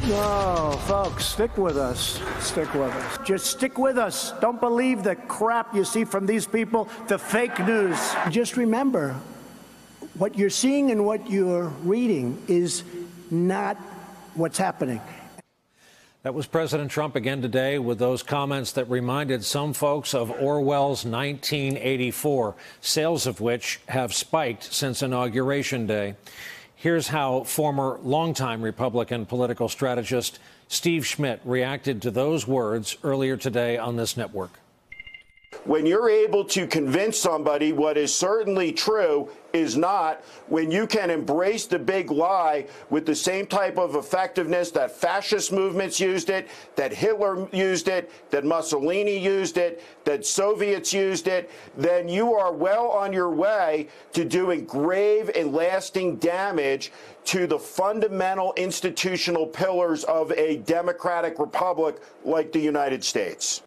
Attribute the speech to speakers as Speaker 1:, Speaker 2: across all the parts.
Speaker 1: No, folks, stick with us. Stick with us. Just stick with us. Don't believe the crap you see from these people, the fake news. Just remember, what you're seeing and what you're reading is not what's happening.
Speaker 2: That was President Trump again today with those comments that reminded some folks of Orwell's 1984, sales of which have spiked since Inauguration Day. Here's how former longtime Republican political strategist Steve Schmidt reacted to those words earlier today on this network.
Speaker 3: When you're able to convince somebody what is certainly true is not, when you can embrace the big lie with the same type of effectiveness that fascist movements used it, that Hitler used it, that Mussolini used it, that Soviets used it, then you are well on your way to doing grave and lasting damage to the fundamental institutional pillars of a democratic republic like the United States.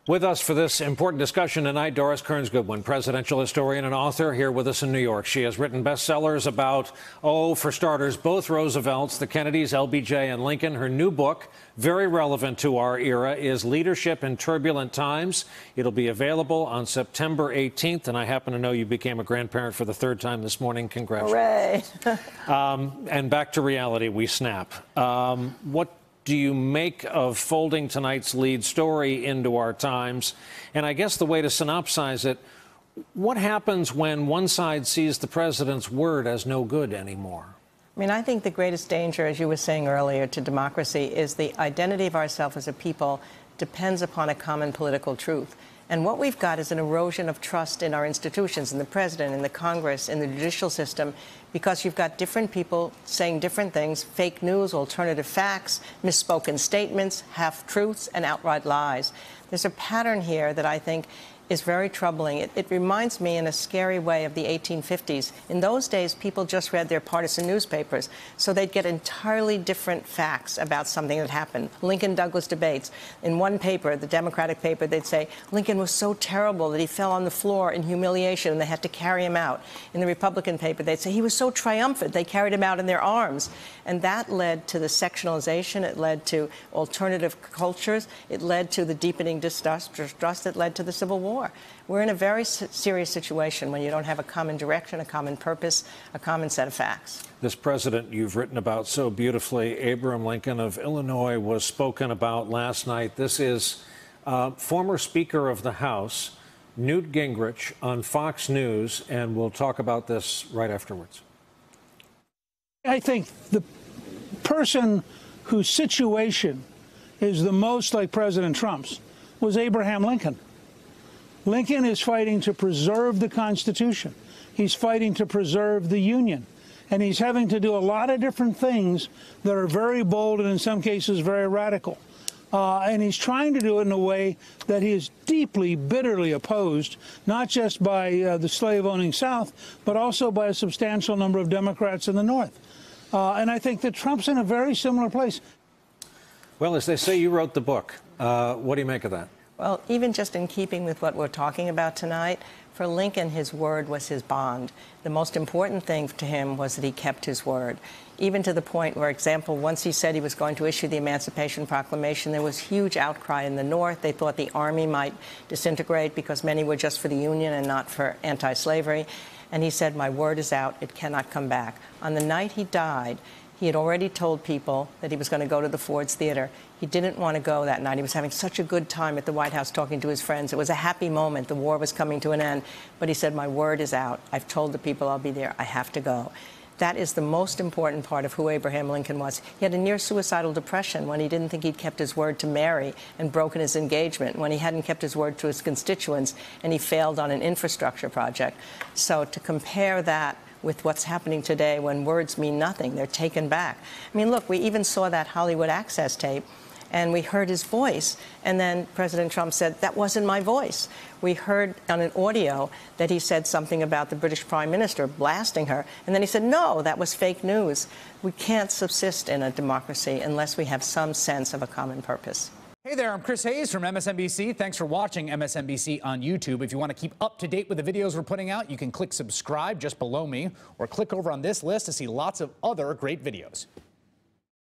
Speaker 2: With us for this important discussion tonight, Doris Kearns Goodwin, presidential historian and author, here with us in New York. She has written bestsellers about, for starters, both Roosevelts, the Kennedys, LBJ, and Lincoln. Her new book, very relevant to our era, is Leadership in Turbulent Times. It'll be available on September 18th, and I happen to know you became a grandparent for the third time this morning. Congratulations.
Speaker 4: Hooray.
Speaker 2: And back to reality, we snap. What do you make of folding tonight's lead story into our times? And I guess the way to synopsize it, what happens when one side sees the president's word as no good anymore?
Speaker 4: I mean, I think the greatest danger, as you were saying earlier, to democracy is the identity of ourselves as a people depends upon a common political truth. And what we've got is an erosion of trust in our institutions, in the president, in the Congress, in the judicial system, because you've got different people saying different things, fake news, alternative facts, misspoken statements, half-truths, and outright lies. There's a pattern here that I think is very troubling. It reminds me in a scary way of the 1850s. In those days, people just read their partisan newspapers, so they'd get entirely different facts about something that happened. Lincoln-Douglas debates. In one paper, the Democratic paper, they'd say, Lincoln was so terrible that he fell on the floor in humiliation and they had to carry him out. In the Republican paper, they'd say he was so triumphant they carried him out in their arms. And that led to the sectionalization. It led to alternative cultures. It led to the deepening distrust. It led to the Civil War. We're in a very serious situation when you don't have a common direction, a common purpose, a common set of facts.
Speaker 2: This president you've written about so beautifully, Abraham Lincoln of Illinois, was spoken about last night. This is former Speaker of the House, Newt Gingrich, on Fox News, and we'll talk about this right afterwards.
Speaker 5: I think the person whose situation is the most like President Trump's was Abraham Lincoln. Lincoln is fighting to preserve the Constitution. He's fighting to preserve the Union. And he's having to do a lot of different things that are very bold and in some cases very radical. And he's trying to do it in a way that he is deeply, bitterly opposed, not just by the slave-owning South, but also by a substantial number of Democrats in the North. And I think that Trump's in a very similar place.
Speaker 2: Well, as they say, you wrote the book. What do you make of that?
Speaker 4: Well, even just in keeping with what we're talking about tonight, for Lincoln, his word was his bond. The most important thing to him was that he kept his word, even to the point where, example, once he said he was going to issue the Emancipation Proclamation, there was huge outcry in the North. They thought the Army might disintegrate because many were just for the Union and not for anti-slavery. And he said, my word is out. It cannot come back. On the night he died, he had already told people that he was going to go to the Ford's Theater. He didn't want to go that night. He was having such a good time at the White House talking to his friends. It was a happy moment. The war was coming to an end. But he said, my word is out. I've told the people I'll be there. I have to go. That is the most important part of who Abraham Lincoln was. He had a near-suicidal depression when he didn't think he'd kept his word to Mary and broken his engagement, when he hadn't kept his word to his constituents and he failed on an infrastructure project. So to compare that with what's happening today when words mean nothing, they're taken back. I mean, look, we even saw that Hollywood Access tape, and we heard his voice, and then President Trump said, that wasn't my voice. We heard on an audio that he said something about the British Prime Minister blasting her, and then he said, no, that was fake news. We can't subsist in a democracy unless we have some sense of a common purpose.
Speaker 6: Hey there, I'm Chris Hayes from MSNBC. Thanks for watching MSNBC on YouTube. If you want to keep up to date with the videos we're putting out, you can click subscribe just below me, or click over on this list to see lots of other great videos.